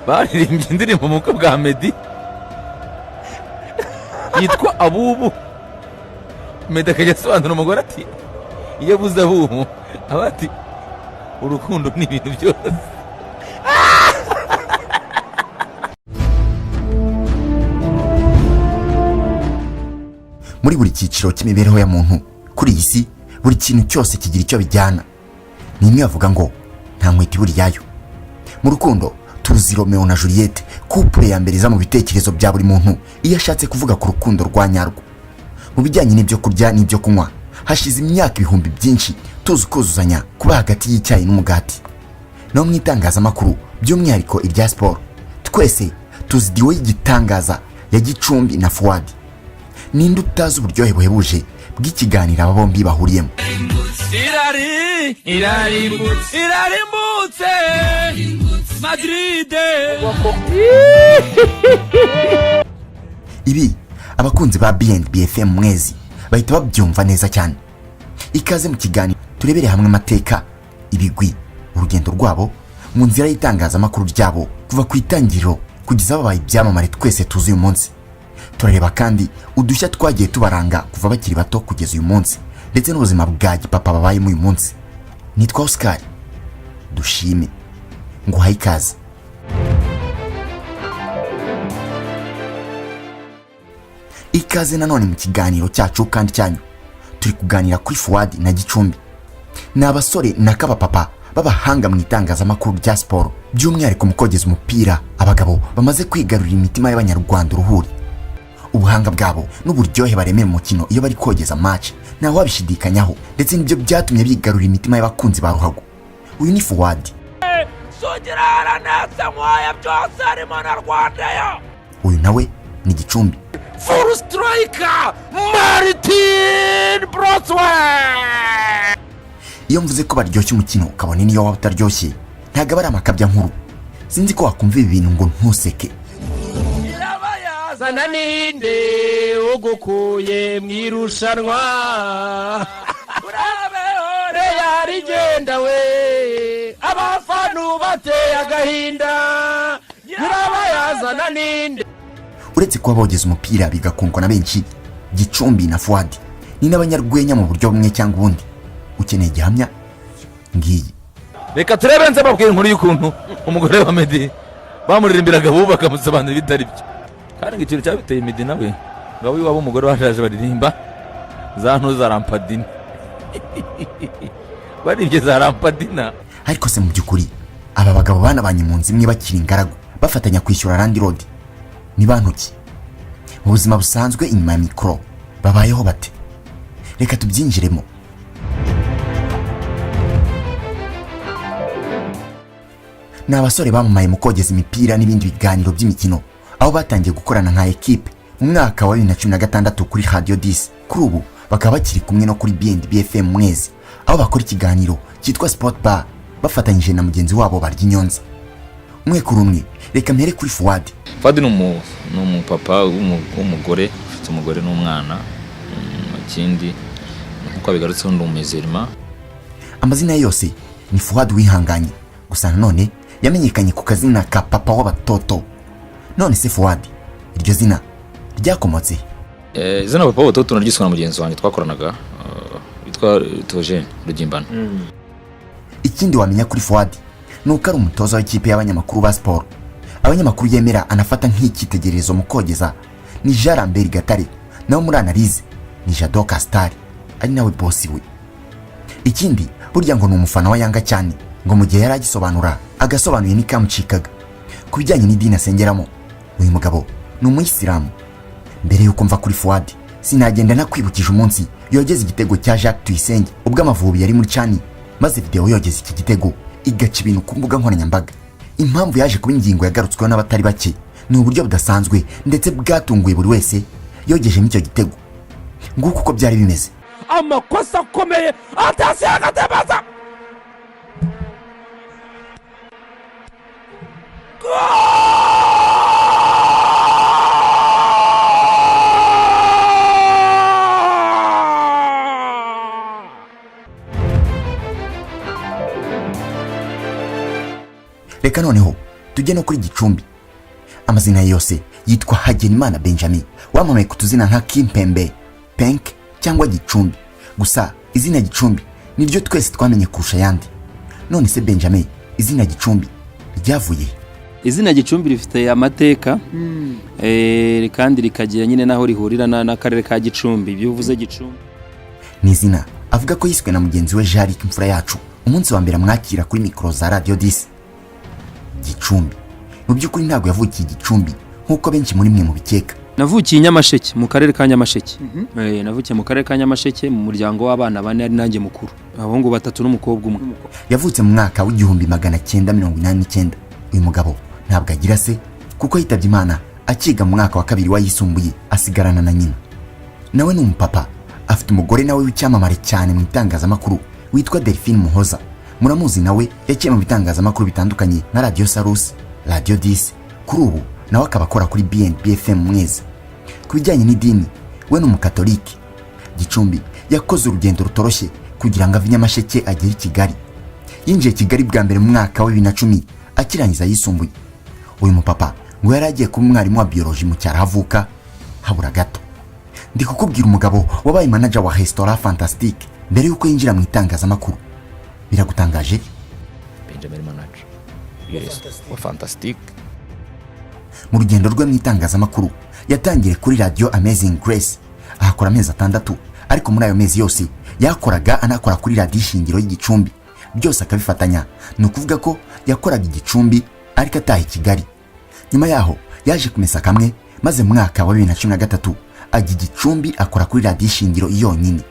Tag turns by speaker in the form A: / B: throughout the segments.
A: baririmbye indirimbo mu bukwe bwa Meddy yitwa Abubu. Meddy akajya asobanura umugore ati iyo abuze abubu aba ati urukundo ni ibintu byose.
B: Muri buri cyiciro cy'imibereho ya muntu kuri iyi si, buri kintu cyose kigira icyo bijyana. Ni imwe avuga ngo nta nkweto iburi yayo. Mu rukundo tuzi Romeo na Juliette, couple ya mbere za mu bitekerezo bya buri muntu iyo ashatse kuvuga ku rukundo rwa nyarwo. Mu bijyanye n'ibyo kurya n'ibyo kunywa, hashize imyaka ibihumbi byinshi tuzi kuzuzanya kuba hagati y'icyayi n'umugati. No mu itangazamakuru by'umwihariko irya sport, twese tuzi diwo y'igitangaza ya Gicumbi na Fuadi. Ninde utazi uburyohe buhebuje bw'ikiganiro aba bombi bahuriyemo.
A: Irarimbutse Madrid.
B: Ibi abakunzi ba BFM mwezi bahita babyumva neza cyane. Ikaze mu kiganiro turebere hamwe amateka, ibigwi, urugendo rwabo mu nzira y'itangazamakuru ryabo kuva ku itangiriro kugeza babaye ibyamamare twese tuzi uyu munsi. Turareba kandi udushya twagiye tubaranga kuva bakiri bato kugeza uyu munsi, ndetse n'ubuzima bwa gipapa babayemo uyu munsi. Nitwa Oscar Dushime, nguhaye ikaze. Ikaze nanone mu kiganiro cyacu kandi cyanyu. Turi kuganira kuri Fuadi na Gicumbi. Ni abasore n'akabapapa babahanga mu itangazamakuru rya siporo, by'umwihariko mu kogeza umupira. Abagabo bamaze kwigarurira imitima y'abanyarwanda uruhuri. Ubuhanga bwabo n'uburyohe baremera umukino iyo bari kogeza match ntawe wabishidikanyaho, ndetse nibyo byatumye bigarurira imitima y'abakunzi ba ruhago. Uyu ni Fuadi.
A: Sugirana nasa mwaya byose arimo na Rwanda yo.
B: Uyu nawe ni Gicumbi.
A: Full striker Martin Broswell.
B: Iyo mvuze ko baryoshye umukino ukabona niyo waba utaryoshye, ntago ari amakabya nkuru. Sinzi ko wakumva ibi bintu ngo ntuseke.
A: Zana ninde ugukuye mwirushanwa urabeho yarigenda we abafanu bateye agahinda urabayazana ninde.
B: Uretse kuba bogeza umupira bigakundwa na benshi, Gicumbi na Fuadi ni n'abanyarwenya mu buryo bumwe cyangwa ubundi. Ukeneye gihamya ngiyi. Reka
A: turebe nze babwira inkuru y'ukuntu umugore wa Meddy bamuririmbiraga bubaka musobanura bitari byo. Kandi ikintu cyabiteye Meddy nawe ngawe wabo umugore washaje baririmba za ntu za Rampadina. Baribye za Rampadina.
B: Ariko se mu byukuri aba bagabo banabanye mu nzu imwe bakiri ingaragu bafatanya kwishyura Land Road. Ni bantuki mu buzima busanzwe inyuma ya mikoro babayeho bate? Reka tubyinjiremo. Ni abasore bamamaye mu kogeza imipira n'ibindi biganiro by'imikino, aho batangiye gukorana nka equipe mu mwaka wa 2016 kuri Radio 10. Kuri ubu bakaba bakiri kumwe no kuri BFM mwezi, aho bakora ikiganiro cyitwa Sport Bar bafatanyije na mugenzi wabo Baryinyonza. Umwe kuri umwe, reka mpere kuri Fuadi.
C: Fuadi ni umupapa w'umugore, ufite umugore n'umwana. Ikindi nkuko bigarutse ndi umuzirima.
B: Amazina yose ni Fuadi wihanganye, gusa none yamenyekanye ku kazina ka papa w'abatoto. None se Fuadi, iryo zina ryakomotse?
C: Izina papa w'abatoto naryiswe na mugenzi wanjye twakoranaga, witwa Tojene Rugimbana.
B: Ikindi wamenya kuri Fuadi nuko ari umutoza w'ikipe y'abanyamakuru ba sport. Abanyamakuru yemera anafata nk'ikitegererezo mu kogeza ni Jaramberi Gatare, naho muri analize ni Jadoka Star, ari nawe boss we. Ikindi burya ngo ni umufana wa Yanga cyane, ngo mu gihe yari agisobanura agasobanuye n'ikamucikaga ku bijyanye n'idini asengeramo. Uyu mugabo ni umuyisilamu. Mbere yuko mva kuri Fuadi sinagenda nakwibukije umunsi yogeza igitego cya Jacques Tuyisenge ubwo Amavubi yari muri Chani, maze video yogeza iki gitego igaca ibintu ku mbuga nkoranyambaga. Impamvu yaje kuba ingingo yagarutsweho n'abatari bake ni uburyo budasanzwe ndetse bwatunguye buri wese yogeje n'icyo gitego. Nguko uko byari bimeze.
A: Amakosa akomeye atasi agatebaza.
B: Reka noneho tujye no kuri Gicumbi. Amazina yose yitwa Hagenimana Benjamin, wamamaye ku tuzina nka Kimpembe, Penk cyangwa Gicumbi. Gusa izina Gicumbi niryo twese twamenye kurusha yandi. None se Benjamin, izina Gicumbi ryavuye?
D: Izina Gicumbi rifite amateka kandi rikagira nyine naho rihurira n'akarere ka Gicumbi. Ibyo uvuze Gicumbi
B: ni izina avuga ko yiswe na mugenzi we Jarick imfura yacu umunsi wa mbere mwakira kuri mikoro za Radio 10. Gicumbi mu by'ukuri ntabwo yavukiye Gicumbi nk'uko benshi muri mwe mubikeka.
D: Navukiye Nyamasheke, mu karere ka Nyamasheke. Navukiye mu karere ka Nyamasheke mu muryango w'abana bane ari nanjye mukuru, abahungu 3 n'umukobwa umwe.
B: Yavutse mu mwaka w'1989. Uyu mugabo ntabwo agira se kuko yitabye Imana akiga mu mwaka wa 2 wayisumbuye asigarana na nyina. Nawe ni umupapa, afite umugore nawe w'icyamamare cyane mu itangazamakuru witwa Delphine Muhoza. Muramuzi nawe yaciye mu bitangazamakuru bitandukanye nka Radio Salus, Radio 10. Kuri ubu nawe akaba akora kuri BNB FM Mweza. Ku bijyanye n'idini, we ni umukatolike. Gicumbi yakoze urugendo rutoroshye kugira ngo ave Nyamasheke agere i Kigali. Yinjiye Kigali bwa mbere mu mwaka wa 2010 akirangiza yisumbuye. Uyu mupapa ngo yari agiye kuba umwarimu wa biology mu cyaro havuka habura gato. Ndi kukubwira umugabo wabaye manager wa restaurant Fantastique mbere yuko yinjira mu itangazamakuru. Biragutangaje?
C: Benjamin manager wa Fantastique.
B: Mu rugendo rwe mu itangazamakuru yatangire kuri Radio Amazing Grace, ahakora amezi 6, ariko muri ayo mezi yose yakoraga anakora kuri radio Shingiro y'Igicumbi. Byose akabifatanya, ni ukuvuga ko yakoraga Igicumbi ariko ataha i Kigali. Nyuma yaho yaje kumesa kamwe, maze mu mwaka wa 2013 ajya Igicumbi akora kuri radio Shingiro yonyine.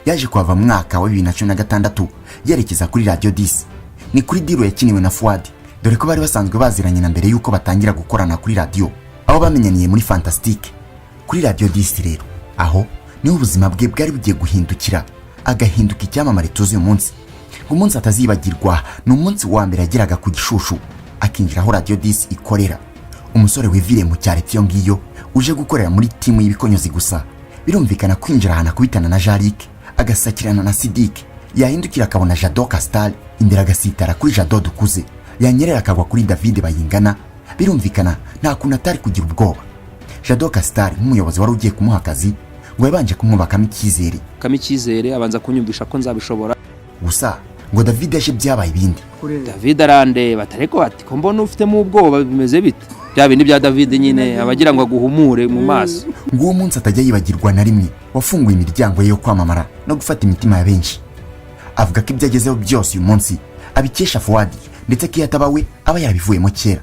B: Yaje kuhava mu mwaka wa 2016 yerekeza kuri Radio 10. Ni kuri diro yakiniwe na Fuadi, dore ko bari basanzwe baziranye na mbere yuko batangira gukorana kuri radio, aho bamenyaniye muri Fantastique. Kuri Radio 10 rero, aho niho ubuzima bwe bwari bugiye guhindukira, agahinduka icyamamare tuzi uyu munsi. Umunsi atazibagirwa ni umunsi wa mbere yageraga ku Gishushu akinjira aho Radio 10 ikorera. Umusore wivire mu cyarepfyo ngiyo uje gukorera muri timu y'ibikonyozi gusa. Birumvikana kwinjira hana kubitana na Jarick, agasakirana na Sidik, yahindukira akabona Jado Castal, imbere agasitara kuri Jado Dukuze, yanyerera akagwa kuri David Bayingana. Birumvikana nta kuntu atari kugira ubwoba. Jado Castal nk'umuyobozi wari ugiye kumuha akazi ngo yabanje kumwubakamo icyizere,
D: abanza kunyumvisha ko nzabishobora.
B: Gusa ngo David yaje byabaye ibindi.
D: David arandeba atareko ati ko mbona ufitemo ubwoba bimeze bite? Bya bindi bya David nyine abagira ngo aguhumure mu maso.
B: Ngo uwo munsi atajya yibagirwa na rimwe wafunguye imiryango yo kwamamara no gufata imitima ya benshi. Avuga ko ibyo agezeho byose uyu munsi abikesha Fuadi, ndetse ko yatabawe aba yarabivuyemo kera.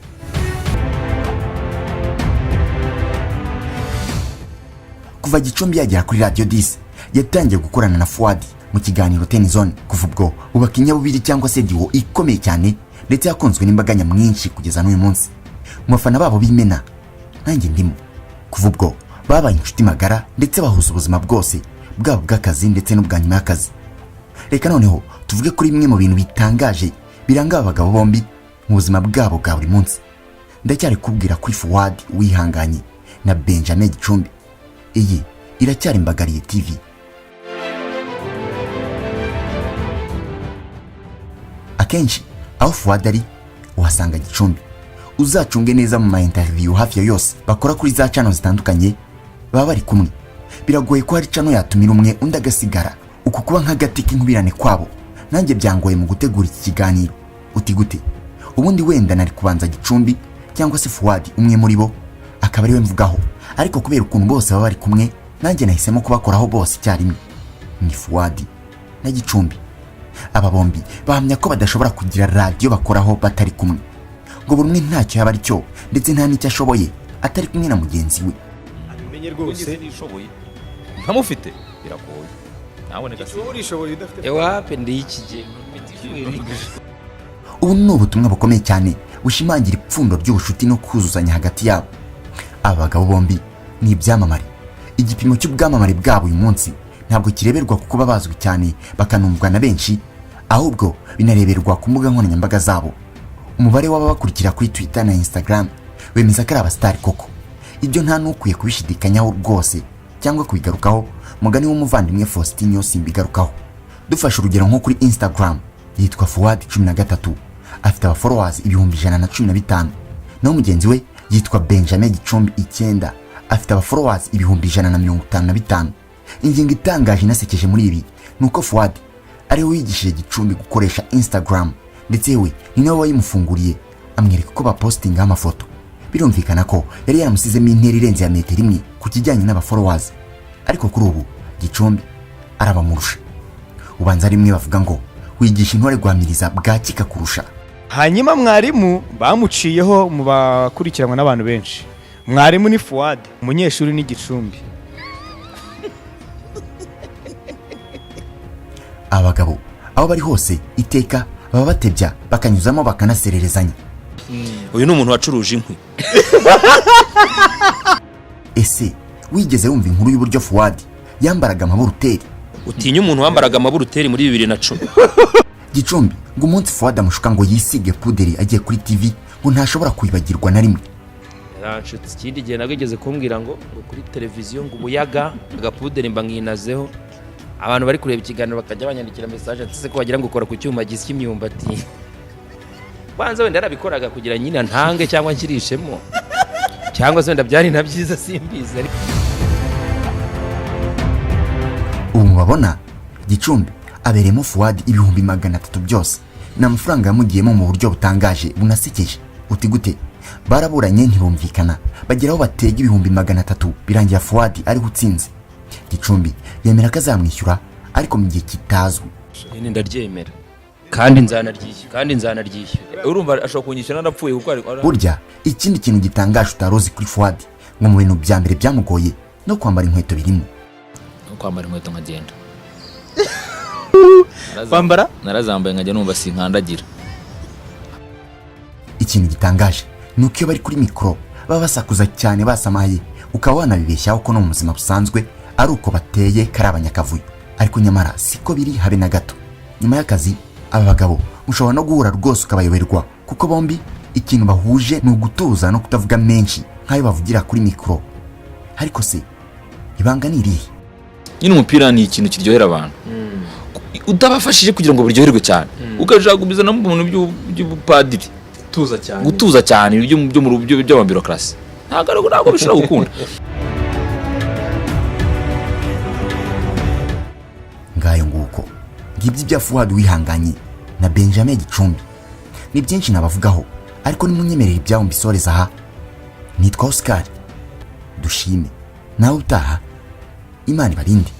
B: Kuva Gicumbi yagera kuri Radio 10 yatangiye gukorana na Fuadi mu kiganiro Ten Zone. Kuva ubwo ubaka inyabubiri cyangwa se diwo ikomeye cyane, ndetse yakonzwe n'imbaga nyamwinshi kugeza n'uyu munsi. Mu bafana babo bimena nanjye ndimo. Kuva ubwo babaye inshuti magara, ndetse bahuza ubuzima bwose bwabo bw'akazi ndetse n'ubwa nyuma y'akazi. Reka noneho tuvuge kuri bimwe mu bintu bitangaje biranga abagabo bombi mu buzima bwabo bwa buri munsi. Ndacyari kubwira kuri Fuadi wihanganye na Benjamin Gicumbi. Iyi iracyari Mbagariye TV. Akenshi aho Fuadi ari uhasanga Gicumbi. Uzacunge neza mu ma-interview hafi ya yose bakora kuri za channel zitandukanye baba bari kumwe. Biragoye ko hari channel yatumira umwe undi agasigara. Uku kuba nk'agati k'inkubirane kwabo nanjye byangoye mu gutegura iki kiganiro. Uti gute? Ubundi wenda nari kubanza Gicumbi cyangwa se Fuadi umwe muri bo akaba ari we mvugaho, ariko kubera ukuntu bose baba bari kumwe nanjye nahisemo kubakoraho bose icyarimwe. Ni Fuadi na Gicumbi. Aba bombi bahamya ko badashobora kugira radio bakoraho batari kumwe, ngo buri umwe ntacyo yaba ari cyo, ndetse nta n'icyo ashoboye atari kumwe na mugenzi we.
E: Abimenye rwose
C: nishoboye ntamufite biragoye. Nawe
E: urishoboye udafite
D: Ewape ndi ikige.
B: Ubu ni ubutumwa bukomeye cyane bushimangira ipfundo ry'ubushuti no kuzuzanya hagati yabo. Aba bagabo bombi ni ibyamamare. Igipimo cy'ubwamamare bwabo uyu munsi ntabwo kireberwa kuko babazwi cyane bakanumvwa na benshi, ahubwo binareberwa ku mbuga nkoranyambaga zabo. Umubare w'ababakurikira kuri Twitter na Instagram wemeza ko ari abasitari koko. Ibyo nta n'ukwiye kubishidikanyaho rwose cyangwa kubigarukaho. Mugani w'umuvandimwe Faustin Simbigarukaho. Dufashe urugero nko kuri Instagram yitwa Fuadi 13, afite aba followers 115. naho mugenzi we yitwa Benjamin Gicumbi 9 afite abafollowers 155. Ingingo itangaje inasekeje muri ibi nuko Fuadi ari we yigishije Gicumbi gukoresha Instagram, ndetse we ni nawe wayimufunguriye amwereka ko bapostinga amafoto. Birumvikana ko yari yaramusizemo intera irenze ya metero 1 ku kijyanye n'abafollowers, ariko kuri ubu Gicumbi arabamurusha. Ubanza rimwe bavuga ngo wigisha intore guhamiriza bwakika kurusha.
E: hanyuma mwarimu bamuciyeho mu bakurikiranwa n'abantu benshi. Mwarimu ni Fuadi, umunyeshuri ni Gicumbi.
B: Abagabo aho bari hose iteka baba batebya bakanyuzamo bakanasererezanya.
D: uyu ni umuntu wacuruje inkwi.
B: Ese wigeze wumva inkuru y'uburyo Fuadi yambaraga amaburuteri?
D: utinya umuntu wambaraga amaburuteri muri 2010?
B: Gicumbi ngo umunsi Fuadi amushuka ngo yisige puderi agiye kuri TV ngo ntashobora kwibagirwa na rimwe.
D: Yaranshutse ikindi gihe nagegeze kumbwira ngo kuri televiziyo ngo ubuyaga agapuderi mba nkinazeho, abantu bari kureba ikiganiro bakajya banyandikira message ati se ko wagira ngo ukora ku cyuma gisya imyumbati. Banza wenda yarabikoraga kugira nyina ntange cyangwa nkirishemo, cyangwa se wenda byari na byiza simbizi.
B: Ubu mubabona Gicumbi aberemo Fuadi 300,000 byose n'amafaranga yamugiyemo mu buryo butangaje bunasekeje. Uti gute? Baraburanye ntibumvikana bageraho batega 300,000 birangira Fuadi ari gutsinze. Gicumbi yemera ko azamwishyura ariko mu gihe kitazwi.
D: Ni ndaryemera kandi nzanaryishyura.
A: urumva ashobora kunyishyura narapfuye kuko ari
B: Burya ikindi kintu gitangaje utarozi kuri Fuadi ngo mu bintu bya mbere byamugoye no kwambara inkweto birimo.
C: no kwambara inkweto nkagenda
E: Kwambara
C: narazambaye nkajya numva sinkandagira.
B: Ikintu gitangaje nuko iyo bari kuri mikoro baba basakuza cyane basamaye, ukaba wanabibeshyaho ko no mu buzima busanzwe ari uko bateye kari abanyakavuyo, ariko nyamara siko biri habe na gato. Nyuma y'akazi aba bagabo mushobora no guhura rwose ukabayoberwa kuko bombi ikintu bahuje ni ugutuza no kutavuga menshi nk'ayo bavugira kuri mikoro. Ariko se ibanga ni irihe?
C: Nyine umupira ni ikintu kiryohera abantu, utabafashije kugira ngo buryoherwe cyane, ukajya gubiza no mu bintu by'ubupadiri, gutuza cyane byo mu by'amabirokrasi, ntabwo bishobora gukunda.
B: Ngayo nguko ngibyo bya Fuadi wihanganye na Benjamin Gicumbi. Ni byinshi nabavugaho ariko nimunyemerera ibyaho mbisoreza aha. Nitwa Oscar, dushime nawe utaha. Imana ibarinde.